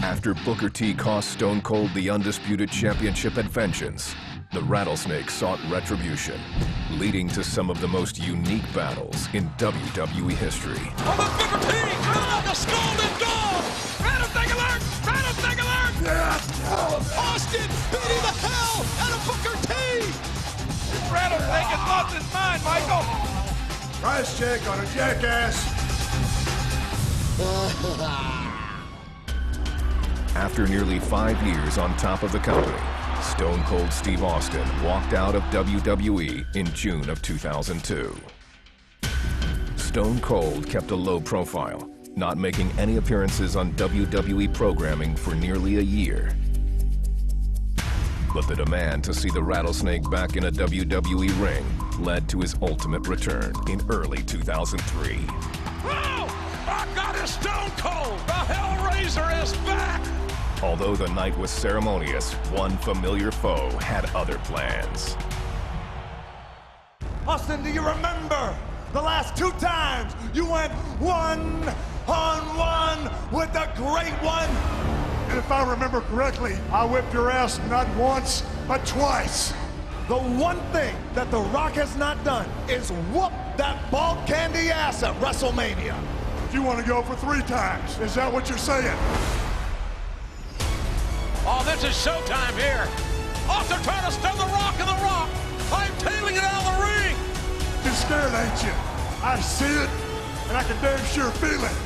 After Booker T cost Stone Cold the Undisputed Championship at Vengeance, the Rattlesnake sought retribution, leading to some of the most unique battles in WWE history. Oh, Booker T! Oh, the scalded dog! Rattlesnake alert! Rattlesnake alert! Yeah. Austin beating the hell out of Booker T! This Rattlesnake has lost his mind, Michael! Price check on a jackass. After nearly 5 years on top of the company, Stone Cold Steve Austin walked out of WWE in June of 2002. Stone Cold kept a low profile, not making any appearances on WWE programming for nearly a year. But the demand to see the Rattlesnake back in a WWE ring led to his ultimate return in early 2003. Oh, my God, it's Stone Cold! The Hellraiser is back! Although the night was ceremonious, one familiar foe had other plans. Austin, do you remember the last 2 times you went one-on-one with the Great One? And if I remember correctly, I whipped your ass not once, but twice. The one thing that The Rock has not done is whoop that bald candy ass at WrestleMania. You want to go for 3 times, is that what you're saying? Oh, this is showtime here. Austin trying to stun the Rock in the Rock. I'm tailing it out of the ring. You're scared, ain't you? I see it, and I can damn sure feel it.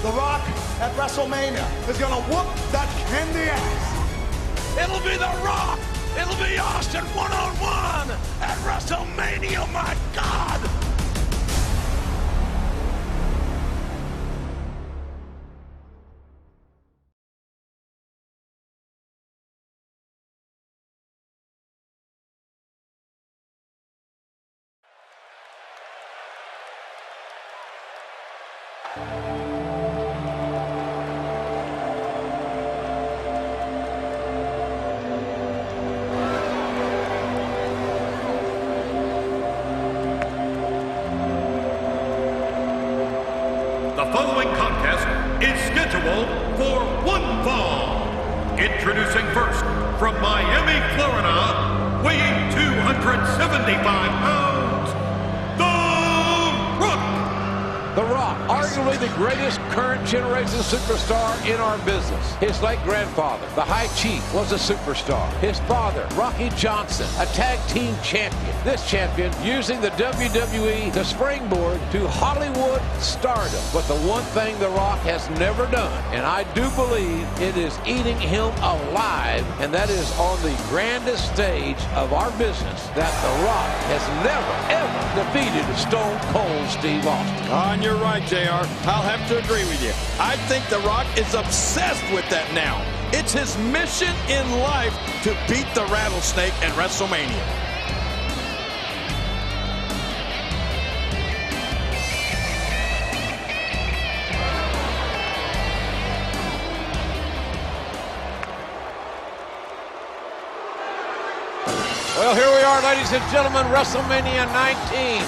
The Rock at WrestleMania is gonna whoop that candy ass. It'll be The Rock. It'll be Austin one-on-one at WrestleMania, my God. The following contest is scheduled for one fall. Introducing first, from Miami, Florida, weighing 275 pounds, The Rock. The Rock, arguably the greatest current generation superstar in our business. His late grandfather, the High Chief, was a superstar. His father, Rocky Johnson, a tag team champion. This champion using the WWE to springboard to Hollywood stardom. But the one thing The Rock has never done, and I do believe it is eating him alive, and that is on the grandest stage of our business, that The Rock has never, ever defeated Stone Cold Steve Austin. You're right, JR. I'll have to agree with you. I think The Rock is obsessed with that now. It's his mission in life to beat the Rattlesnake at WrestleMania. Well, here we are, ladies and gentlemen, WrestleMania 19.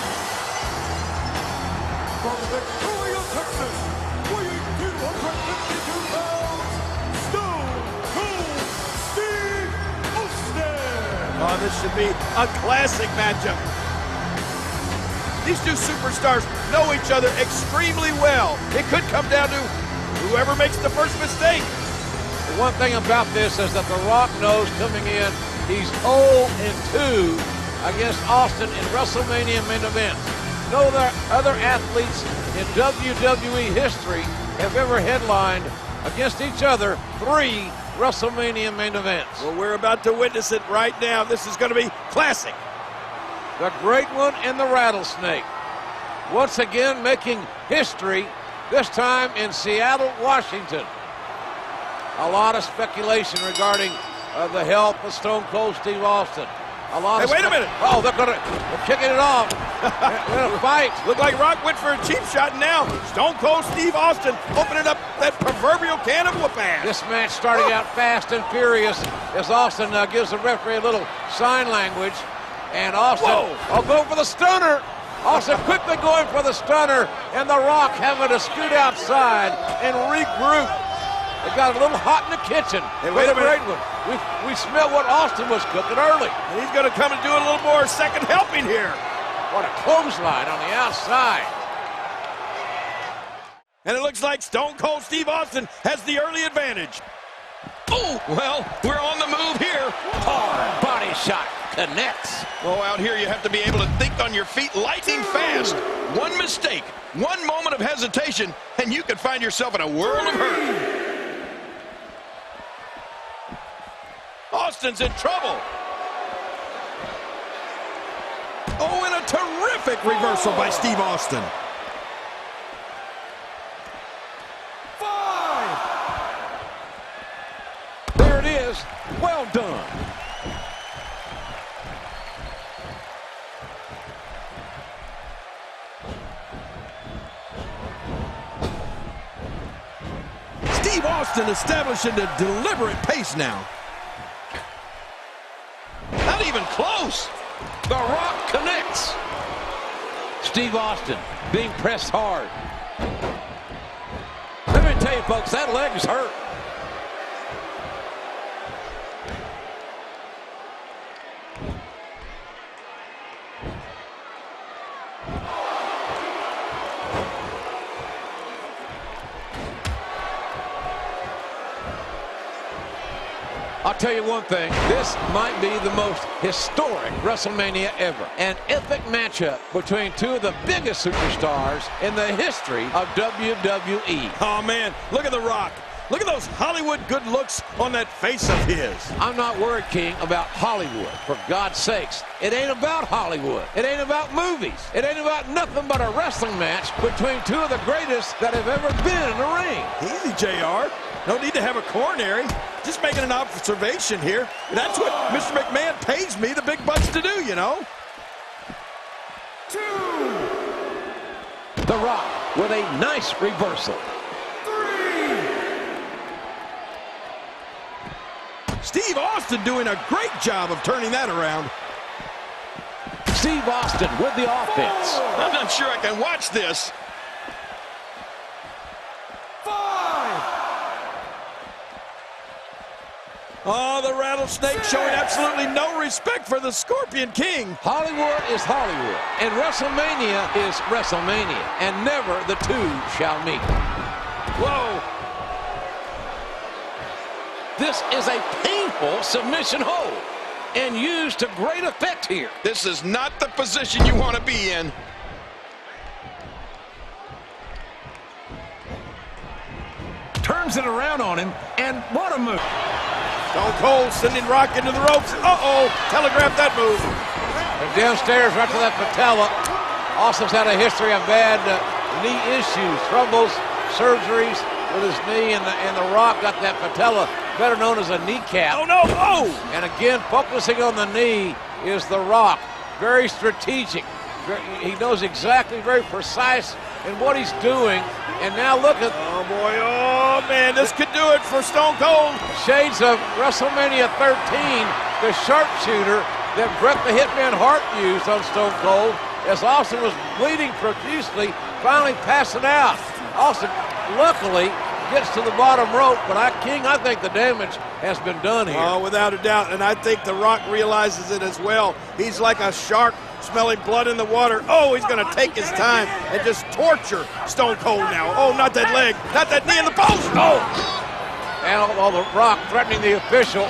From Victoria, Texas, weighing 252 pounds, Stone Cold Steve Austin. Oh, this should be a classic matchup. These two superstars know each other extremely well. It could come down to whoever makes the first mistake. The one thing about this is that The Rock knows coming in, he's 0-2 against Austin in WrestleMania main events. No other athletes in WWE history have ever headlined against each other 3 WrestleMania main events. Well, we're about to witness it right now. This is going to be classic. The Great One and the Rattlesnake, once again making history, this time in Seattle, Washington. A lot of speculation regarding the health of Stone Cold Steve Austin. Hey, wait a minute. Oh, they're kicking it off. They're in a fight. Look like Rock went for a cheap shot now. Stone Cold Steve Austin opening up that proverbial can of whoop ass. This match starting out fast and furious as Austin gives the referee a little sign language. And Austin, go for the stunner. Austin quickly going for the stunner, and The Rock having to scoot outside and regroup. It got a little hot in the kitchen. Hey, wait a minute. Great one. We smelled what Austin was cooking early. And he's going to come and do a little more second helping here. What a clothesline on the outside. And it looks like Stone Cold Steve Austin has the early advantage. Oh, well, we're on the move here. Hard body shot connects. Oh, out here you have to be able to think on your feet lightning fast. One mistake, one moment of hesitation, and you could find yourself in a world of hurt. Austin's in trouble. Oh, and a terrific reversal by Steve Austin. 5. There it is. Well done. Steve Austin establishing a deliberate pace now. Not even close. The Rock connects. Steve Austin being pressed hard. Let me tell you, folks, that leg is hurt. I'll tell you one thing, this might be the most historic WrestleMania ever. An epic matchup between two of the biggest superstars in the history of WWE. Oh, man, look at The Rock. Look at those Hollywood good looks on that face of his. I'm not worried, King, about Hollywood. For God's sakes, it ain't about Hollywood. It ain't about movies. It ain't about nothing but a wrestling match between two of the greatest that have ever been in the ring. Easy, JR. No need to have a coronary. Just making an observation here. That's what Mr. McMahon pays me the big bucks to do, you know. 2. The Rock with a nice reversal. 3. Steve Austin doing a great job of turning that around. Steve Austin with the offense. I'm not sure I can watch this. 5. Oh, the rattlesnake showing absolutely no respect for the Scorpion King. Hollywood is Hollywood, and WrestleMania is WrestleMania, and never the two shall meet. Whoa. This is a painful submission hold, and used to great effect here. This is not the position you want to be in. Turns it around on him, and what a move. Stone Cold sending Rock into the ropes. Uh-oh, telegraphed that move. And downstairs right to that patella. Austin's had a history of bad knee issues, troubles, surgeries with his knee, and the Rock got that patella, better known as a kneecap. Oh, no, oh! And again, focusing on the knee is the Rock. Very strategic. He knows exactly, very precise in what he's doing. And now look at... Oh, boy, oh, man, this could do it for Stone Cold. Shades of WrestleMania 13, the sharpshooter that Bret the Hitman Hart used on Stone Cold as Austin was bleeding profusely, finally passing out. Austin, luckily, gets to the bottom rope, but King, I think the damage has been done here. Oh, without a doubt, and I think The Rock realizes it as well. He's like a shark smelling blood in the water. Oh, he's going to take his time and just torture Stone Cold now. Oh, not that leg, not that knee in the post. Oh! And all The Rock threatening the official,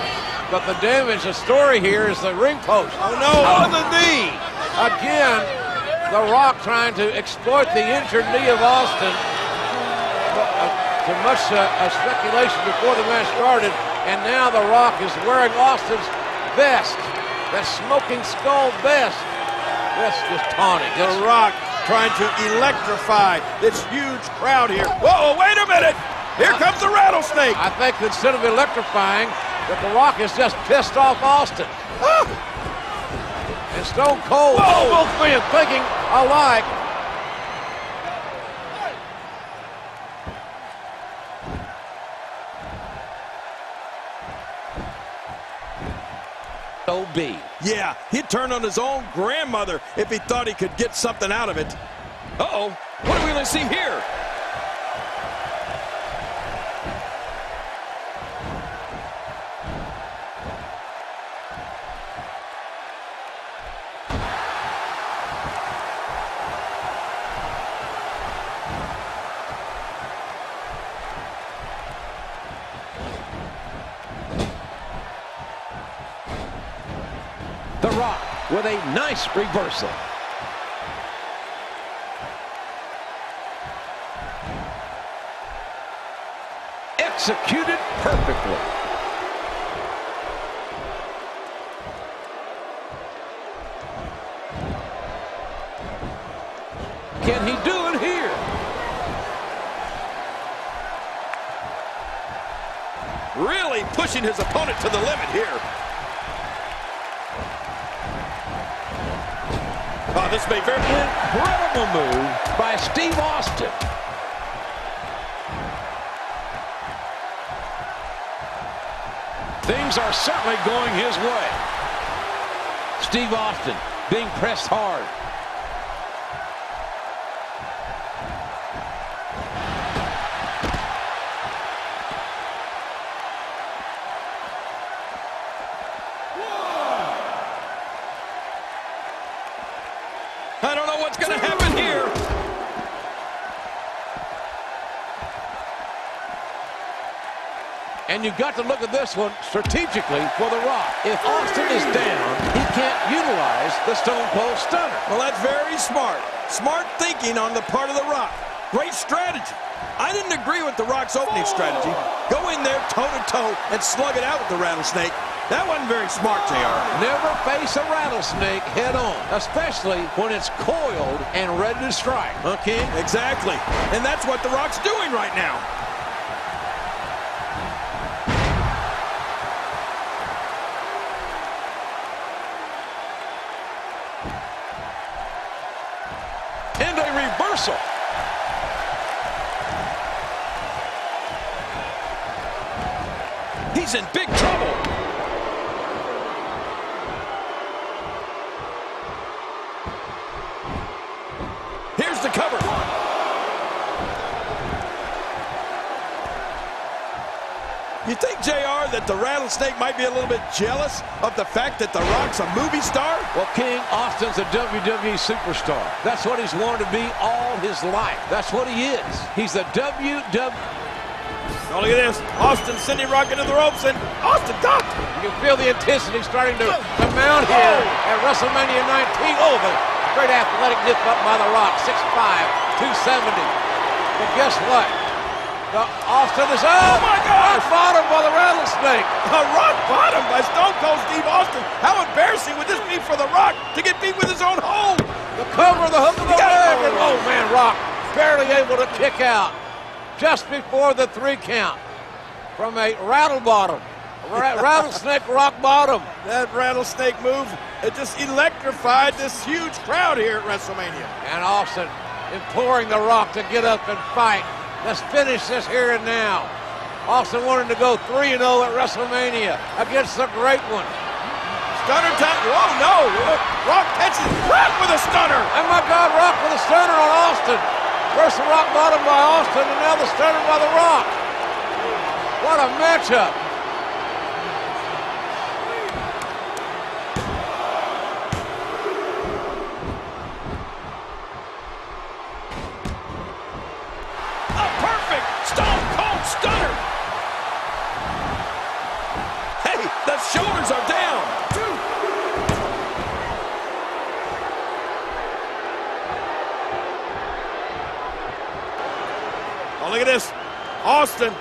but the damage, the story here is the ring post. Oh, no, on the knee. Again, The Rock trying to exploit the injured knee of Austin. Too much speculation before the match started, and now The Rock is wearing Austin's vest, that smoking skull vest. That's just taunting. The Rock trying to electrify this huge crowd here. Whoa, wait a minute! Here comes the rattlesnake. I think instead of electrifying, that The Rock is just pissed off Austin. Ah! And Stone Cold, both men thinking alike. OB. Yeah, he'd turn on his own grandmother if he thought he could get something out of it. Uh-oh, what are we going to see here? Rock with a nice reversal. Executed perfectly. Can he do it here? Really pushing his opponent to the limit here. Oh, this may very... Incredible move by Steve Austin. Things are certainly going his way. Steve Austin being pressed hard. I don't know what's going to happen here. And you've got to look at this one strategically for The Rock. If Austin is down, he can't utilize the Stone Cold Stunner. Well, that's very smart. Smart thinking on the part of The Rock. Great strategy. I didn't agree with The Rock's opening strategy. Go in there toe-to-toe and slug it out with the rattlesnake. That wasn't very smart, JR. Never face a rattlesnake head-on, especially when it's coiled and ready to strike. Okay, exactly. And that's what The Rock's doing right now. And a reversal. He's in big trouble. Here's the cover. You think, JR, that the rattlesnake might be a little bit jealous of the fact that The Rock's a movie star? Well, King, Austin's a WWE superstar. That's what he's wanted to be all his life. That's what he is. He's a WWE. Oh, look at this. Austin sending Rock into the ropes, and Austin ducked. You can feel the intensity starting to mount here at Wrestlemania 19. Oh, the great athletic nip up by The Rock. 6'5", 270. But guess what? Austin is, oh my God, bottom by the rattlesnake. A rock bottom by Stone Cold Steve Austin. How embarrassing would this be for The Rock to get beat with his own hold? The cover, the hook of the leg, and oh man, Rock barely able to kick out just before the 3 count from a rattlesnake rock bottom. That rattlesnake move, it just electrified this huge crowd here at WrestleMania. And Austin imploring The Rock to get up and fight. Let's finish this here and now. Austin wanted to go 3-0 at WrestleMania against the great one. Stunner time. Whoa, no. Rock catches Rock with a stunner. Oh, my God, Rock with a stunner on Austin. First the rock bottom by Austin, and now the stunner by The Rock. What a matchup. Stunner! Hey, the shoulders are down! Oh, look at this. Austin.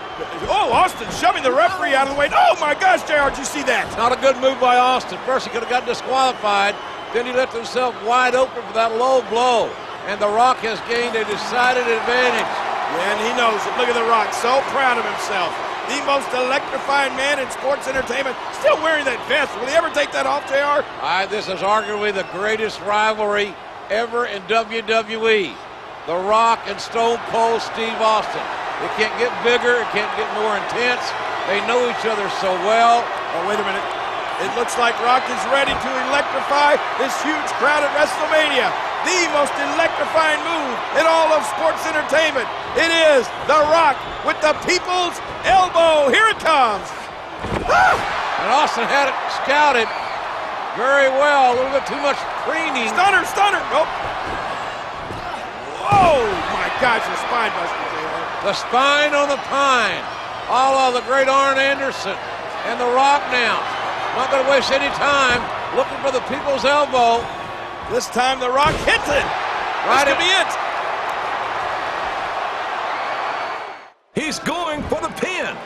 Oh, Austin shoving the referee out of the way. Oh, my gosh, JR, did you see that? Not a good move by Austin. First, he could have got disqualified. Then he left himself wide open for that low blow. And The Rock has gained a decided advantage. Yeah, and he knows it. Look at The Rock, so proud of himself. The most electrifying man in sports entertainment, still wearing that vest. Will he ever take that off, JR? This is arguably the greatest rivalry ever in WWE. The Rock and Stone Cold Steve Austin. It can't get bigger, it can't get more intense. They know each other so well. Oh, wait a minute. It looks like Rock is ready to electrify this huge crowd at WrestleMania. The most electrifying move in all of sports entertainment. It is The Rock with the people's elbow. Here it comes. Ah! And Austin had it scouted very well. A little bit too much preening. Stunner, stunner. Oh. Whoa, my gosh, the spine buster. The spine on the pine. All of the great Arn Anderson and The Rock now. Not going to waste any time. looking for the people's elbow. This time The Rock hits it. Right, this could be it. He's going for the pin.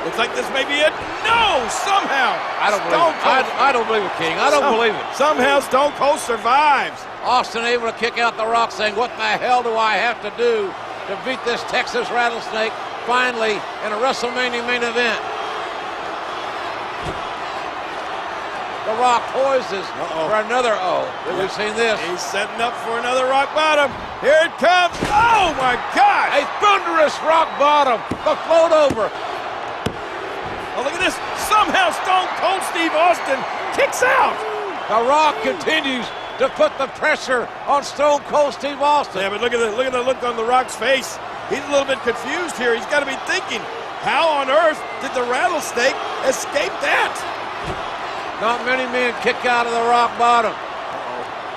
Looks like this may be it. No, somehow. I don't believe it. I don't believe it, King. I don't believe it. Somehow Stone Cold survives. Austin able to kick out The Rock, saying, what the hell do I have to do to beat this Texas rattlesnake finally in a WrestleMania main event? The Rock poises for another We've seen this. He's setting up for another rock bottom. Here it comes. Oh, my God. A thunderous rock bottom. The float over. Oh, look at this. Somehow Stone Cold Steve Austin kicks out. The Rock continues to put the pressure on Stone Cold Steve Austin. Yeah, but look at the look on The Rock's face. He's a little bit confused here. He's got to be thinking, how on earth did the rattlesnake escape that? Not many men kick out of the rock bottom.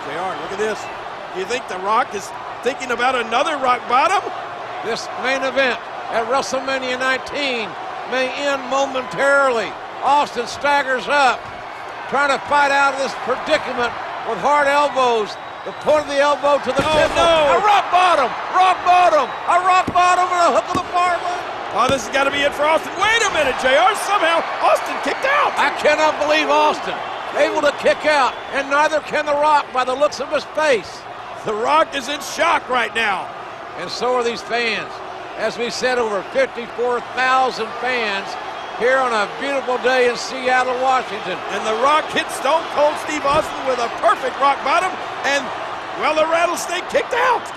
JR, look at this. Do you think The Rock is thinking about another rock bottom? This main event at WrestleMania 19 may end momentarily. Austin staggers up, trying to fight out of this predicament with hard elbows. The point of the elbow to the temple. No. A rock bottom, a rock bottom, and a hook of the fireman. Oh, this has got to be it for Austin. Wait a minute, JR. Somehow Austin kicked out. I cannot believe Austin able to kick out, and neither can The Rock by the looks of his face. The Rock is in shock right now. And so are these fans. As we said, over 54,000 fans here on a beautiful day in Seattle, Washington. And The Rock hit Stone Cold Steve Austin with a perfect rock bottom, and, well, the rattlesnake kicked out.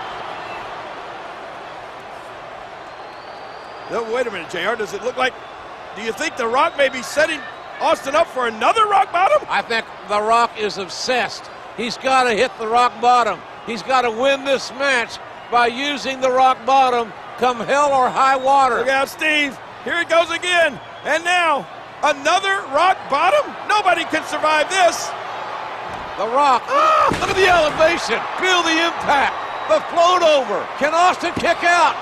No, wait a minute, JR. Does it look like, do you think The Rock may be setting Austin up for another rock bottom? I think The Rock is obsessed. He's got to hit the rock bottom. He's got to win this match by using the rock bottom come hell or high water. Look out, Steve. Here it goes again. And now, another rock bottom? Nobody can survive this. The Rock. Look at the elevation. Feel the impact. The float over. Can Austin kick out?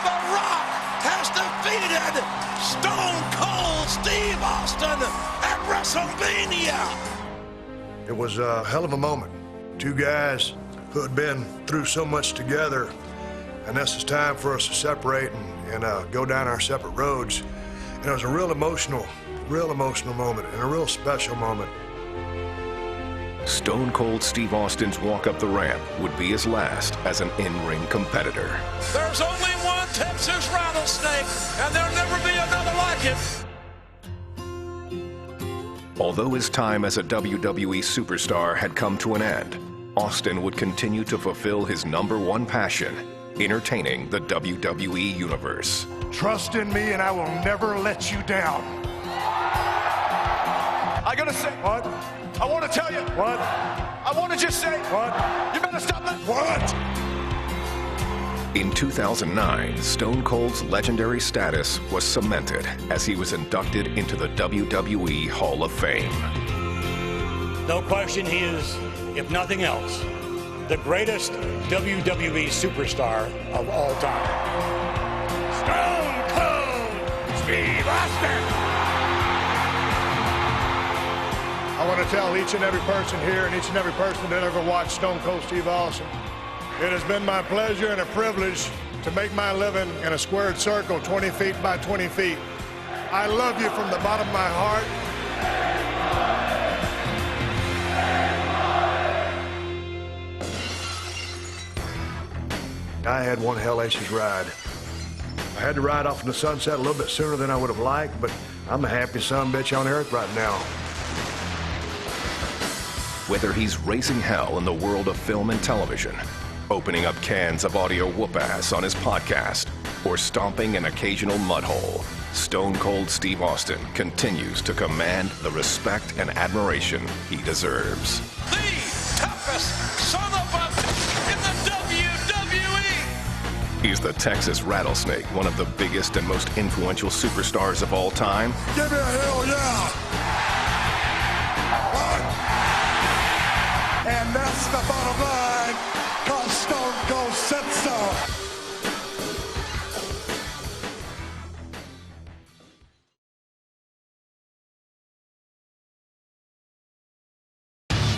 The Rock has defeated Stone Cold Steve Austin at WrestleMania. It was a hell of a moment. Two guys who had been through so much together, and this is time for us to separate and go down our separate roads. And it was a real emotional moment and a real special moment. Stone Cold Steve Austin's walk up the ramp would be his last as an in-ring competitor. There's only one Texas rattlesnake, and there'll never be another like it. Although his time as a WWE superstar had come to an end, Austin would continue to fulfill his #1 passion, entertaining the WWE Universe. Trust in me and I will never let you down. I gotta say, What? I want to tell you, What? I want to just say, What? you better stop that. What? In 2009, Stone Cold's legendary status was cemented as he was inducted into the WWE Hall of Fame. No question, he is, if nothing else, the greatest WWE superstar of all time. Stone Cold Steve Austin! I want to tell each and every person here and each and every person that ever watched Stone Cold Steve Austin, it has been my pleasure and a privilege to make my living in a squared circle 20 feet by 20 feet. I love you from the bottom of my heart. I had one hellacious ride. I had to ride off in the sunset a little bit sooner than I would have liked, but I'm the happiest sumbitch on earth right now. Whether he's raising hell in the world of film and television, opening up cans of audio whoop-ass on his podcast, or stomping an occasional mud hole, Stone Cold Steve Austin continues to command the respect and admiration he deserves. The toughest son of a in the WWE. He's the Texas Rattlesnake, one of the biggest and most influential superstars of all time. Give me a hell yeah!